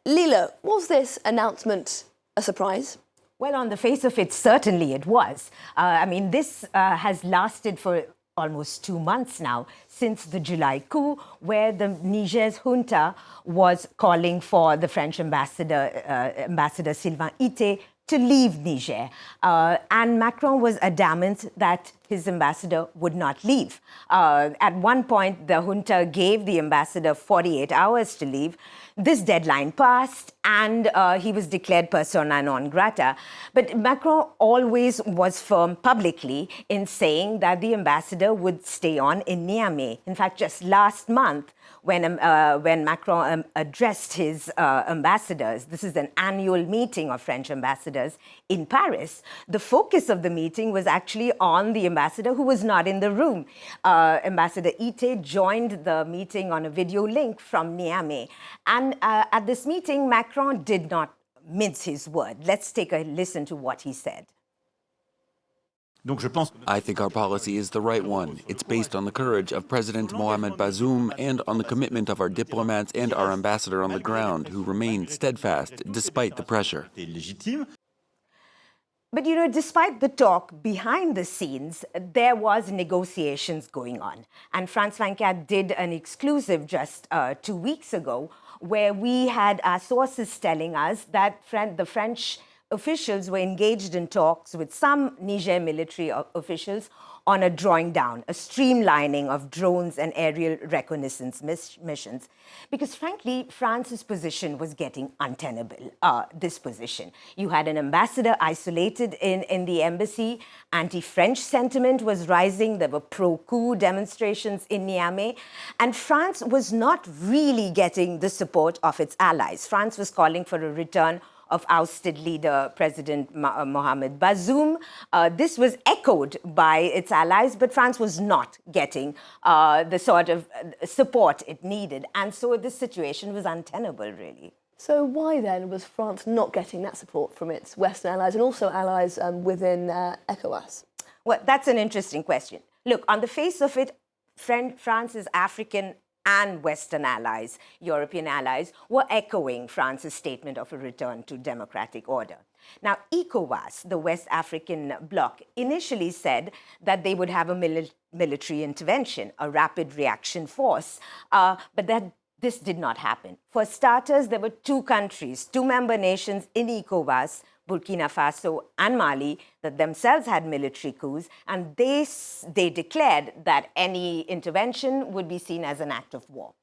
Leela, was this announcement a surprise? Well, on the face of it, certainly it was. This has lasted for almost 2 months now, since the July coup, where the Niger's junta was calling for the French ambassador Sylvain Ité to leave Niger. And Macron was adamant that his ambassador would not leave. At one point, the junta gave the ambassador 48 hours to leave. This deadline passed, and he was declared persona non grata. But Macron always was firm publicly in saying that the ambassador would stay on in Niamey. In fact, just last month, when Macron addressed his ambassadors, this is an annual meeting of French ambassadors in Paris, the focus of the meeting was actually on the ambassador who was not in the room. Ambassador Ité joined the meeting on a video link from Niamey. And at this meeting, Macron did not mince his word. Let's take a listen to what he said. I think our policy is the right one. It's based on the courage of President Mohamed Bazoum and on the commitment of our diplomats and our ambassador on the ground, who remain steadfast despite the pressure. But, despite the talk behind the scenes, there was negotiations going on. And France 24 did an exclusive just 2 weeks ago, where we had our sources telling us that the French officials were engaged in talks with some Niger military officials on a drawing down, a streamlining of drones and aerial reconnaissance missions. Because frankly, France's position was getting untenable, this position. You had an ambassador isolated in the embassy. Anti-French sentiment was rising. There were pro-coup demonstrations in Niamey. And France was not really getting the support of its allies. France was calling for a return of ousted leader President Mohamed Bazoum. This was echoed by its allies, but France was not getting the sort of support it needed. And so this situation was untenable, really. So why then was France not getting that support from its Western allies and also allies within ECOWAS? Well, that's an interesting question. Look, on the face of it, France's African and Western allies, European allies, were echoing France's statement of a return to democratic order. Now, ECOWAS, the West African bloc, initially said that they would have a military intervention, a rapid reaction force, but this did not happen. For starters, there were 2 countries, 2 member nations in ECOWAS, Burkina Faso and Mali, that themselves had military coups, and they declared that any intervention would be seen as an act of war.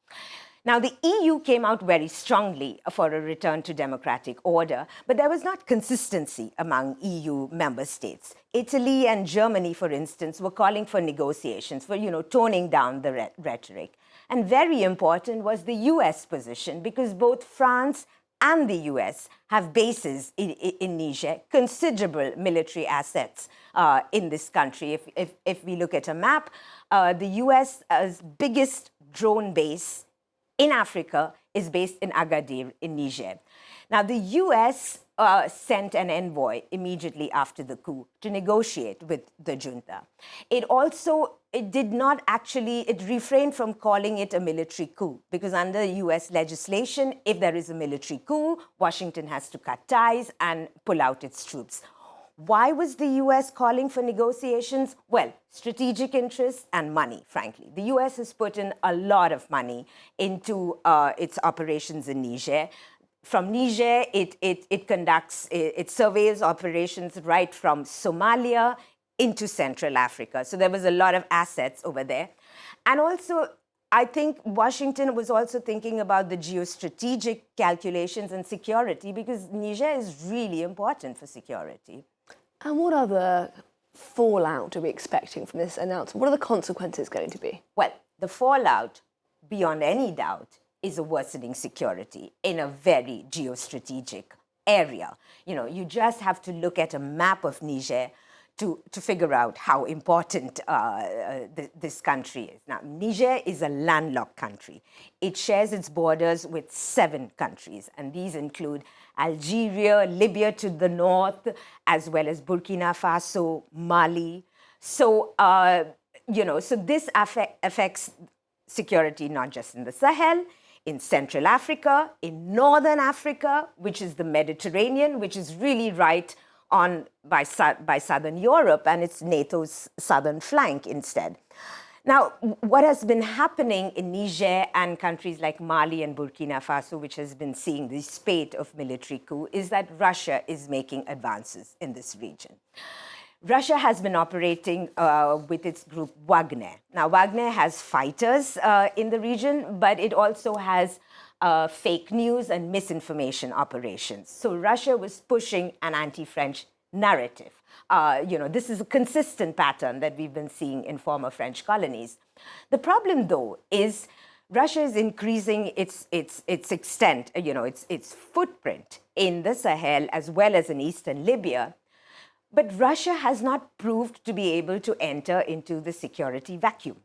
Now, the EU came out very strongly for a return to democratic order, but there was not consistency among EU member states. Italy and Germany, for instance, were calling for negotiations, for, toning down the rhetoric. And very important was the US position, because both France and the US have bases in Niger, considerable military assets in this country. If we look at a map, the US's biggest drone base in Africa is based in Agadir in Niger. Now, the US sent an envoy immediately after the coup to negotiate with the junta. It refrained from calling it a military coup, because under US legislation, if there is a military coup, Washington has to cut ties and pull out its troops. Why was the US calling for negotiations? Well, strategic interests and money, frankly. The US has put in a lot of money into its operations in Niger. From Niger, it surveys operations right from Somalia into Central Africa. So there was a lot of assets over there. And also, I think Washington was also thinking about the geostrategic calculations and security, because Niger is really important for security. And what other fallout are we expecting from this announcement? What are the consequences going to be? Well, the fallout, beyond any doubt, is a worsening security in a very geostrategic area. You just have to look at a map of Niger to figure out how important this country is. Now, Niger is a landlocked country. It shares its borders with 7 countries, and these include Algeria, Libya to the north, as well as Burkina Faso, Mali. So, so this affects security not just in the Sahel. in Central Africa, in Northern Africa, which is the Mediterranean, which is really right on by Southern Europe, and it's NATO's southern flank instead. Now, what has been happening in Niger and countries like Mali and Burkina Faso, which has been seeing the spate of military coup, is that Russia is making advances in this region. Russia has been operating with its group Wagner. Now, Wagner has fighters in the region, but it also has fake news and misinformation operations. So Russia was pushing an anti-French narrative. This is a consistent pattern that we've been seeing in former French colonies. The problem, though, is Russia is increasing its extent, its footprint in the Sahel as well as in eastern Libya. But Russia has not proved to be able to enter into the security vacuum.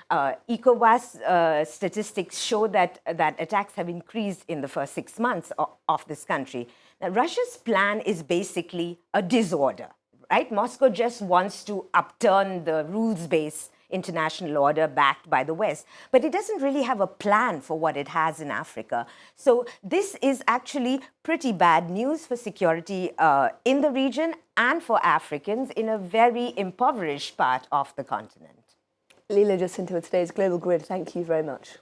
ECOWAS statistics show that attacks have increased in the first 6 months of this country. Now, Russia's plan is basically a disorder, right? Moscow just wants to upturn the rules-based international order backed by the West. But it doesn't really have a plan for what it has in Africa. So this is actually pretty bad news for security in the region and for Africans in a very impoverished part of the continent. Leela Jacinto with today's Global Grid. Thank you very much.